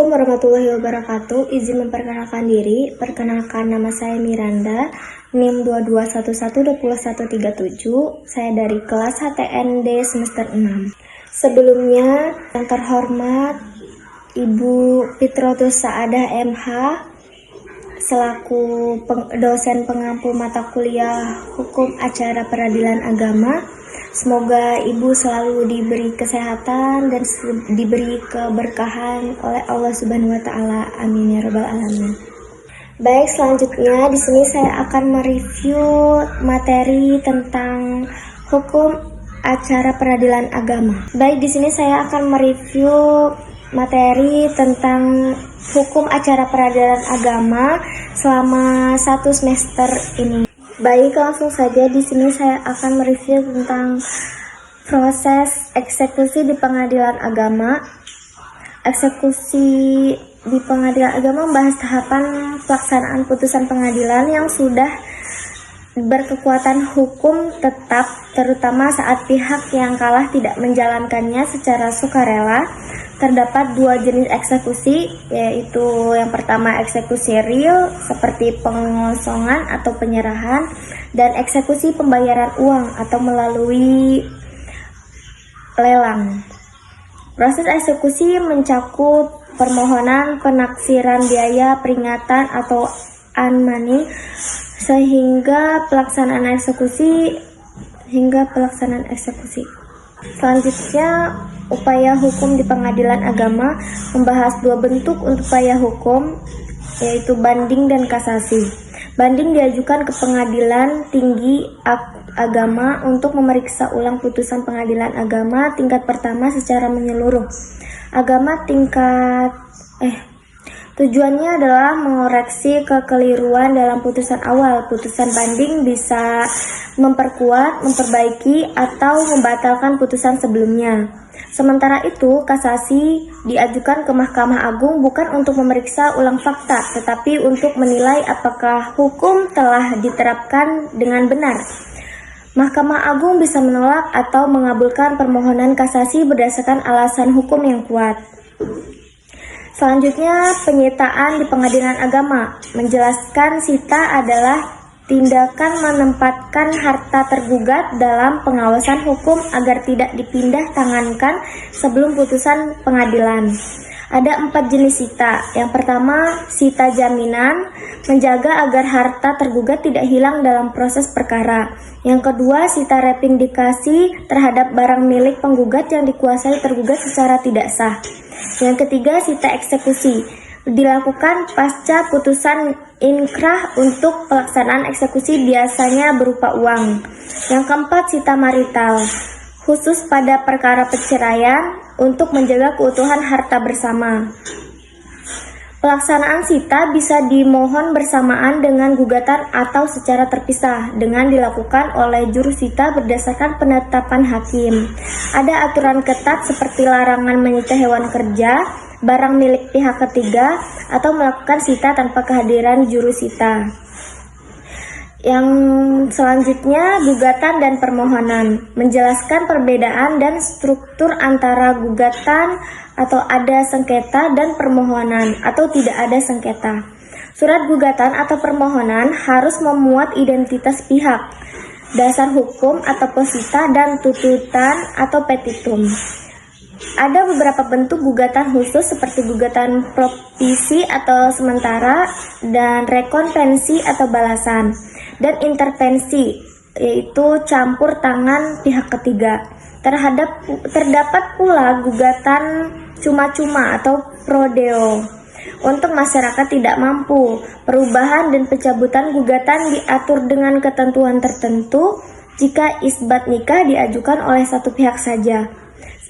Assalamualaikum warahmatullahi wabarakatuh. Izin memperkenalkan diri. Perkenalkan, nama saya Miranda, NIM 22112137. Saya dari kelas HTND semester 6. Sebelumnya, yang terhormat Ibu Fitrotus Saadah MH selaku dosen pengampu mata kuliah Hukum Acara Peradilan Agama. Semoga Ibu selalu diberi kesehatan dan diberi keberkahan oleh Allah Subhanahu wa taala. Amin ya rabbal alamin. Baik, selanjutnya di sini saya akan mereview materi tentang hukum acara peradilan agama. Baik, di sini saya akan mereview materi tentang hukum acara peradilan agama selama 1 semester ini. Baik, langsung saja di sini saya akan mereview tentang proses eksekusi di pengadilan agama. Eksekusi di pengadilan agama membahas tahapan pelaksanaan putusan pengadilan yang sudah berkekuatan hukum tetap, terutama saat pihak yang kalah tidak menjalankannya secara sukarela. Terdapat 2 jenis eksekusi, yaitu yang pertama eksekusi real seperti pengosongan atau penyerahan, dan eksekusi pembayaran uang atau melalui lelang. Proses eksekusi mencakup permohonan, penaksiran biaya, peringatan atau unmoney sehingga pelaksanaan eksekusi. Selanjutnya, upaya hukum di pengadilan agama membahas 2 bentuk untuk upaya hukum, yaitu banding dan kasasi. Banding diajukan ke pengadilan tinggi agama untuk memeriksa ulang putusan pengadilan agama tingkat pertama secara menyeluruh. Tujuannya adalah mengoreksi kekeliruan dalam putusan awal. Putusan banding bisa memperkuat, memperbaiki, atau membatalkan putusan sebelumnya. Sementara itu, kasasi diajukan ke Mahkamah Agung bukan untuk memeriksa ulang fakta, tetapi untuk menilai apakah hukum telah diterapkan dengan benar. Mahkamah Agung bisa menolak atau mengabulkan permohonan kasasi berdasarkan alasan hukum yang kuat. Selanjutnya, penyitaan di pengadilan agama. Menjelaskan sita adalah tindakan menempatkan harta tergugat dalam pengawasan hukum agar tidak dipindah tangankan sebelum putusan pengadilan. Ada 4 jenis sita. Yang pertama, sita jaminan, menjaga agar harta tergugat tidak hilang dalam proses perkara. Yang kedua, sita repindikasi terhadap barang milik penggugat yang dikuasai tergugat secara tidak sah. Yang ketiga, sita eksekusi, dilakukan pasca putusan inkrah untuk pelaksanaan eksekusi biasanya berupa uang. Yang keempat, sita marital, khusus pada perkara perceraian untuk menjaga keutuhan harta bersama. Pelaksanaan sita bisa dimohon bersamaan dengan gugatan atau secara terpisah dengan dilakukan oleh jurusita berdasarkan penetapan hakim. Ada aturan ketat seperti larangan menyita hewan kerja, barang milik pihak ketiga, atau melakukan sita tanpa kehadiran jurusita. Yang selanjutnya, gugatan dan permohonan. Menjelaskan perbedaan dan struktur antara gugatan atau ada sengketa dan permohonan atau tidak ada sengketa. Surat gugatan atau permohonan harus memuat identitas pihak, dasar hukum atau posita, dan tuntutan atau petitum. Ada beberapa bentuk gugatan khusus seperti gugatan provisi atau sementara, dan rekonvensi atau balasan, dan intervensi, yaitu campur tangan pihak ketiga. Terdapat pula gugatan cuma-cuma atau prodeo untuk masyarakat tidak mampu. Perubahan dan pencabutan gugatan diatur dengan ketentuan tertentu. Jika isbat nikah diajukan oleh satu pihak saja,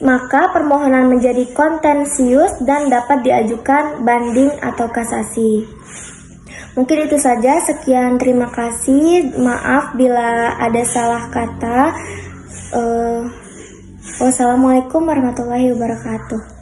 maka permohonan menjadi kontensius dan dapat diajukan banding atau kasasi. Mungkin itu saja, sekian, terima kasih. Maaf bila ada salah kata. Wassalamualaikum warahmatullahi wabarakatuh.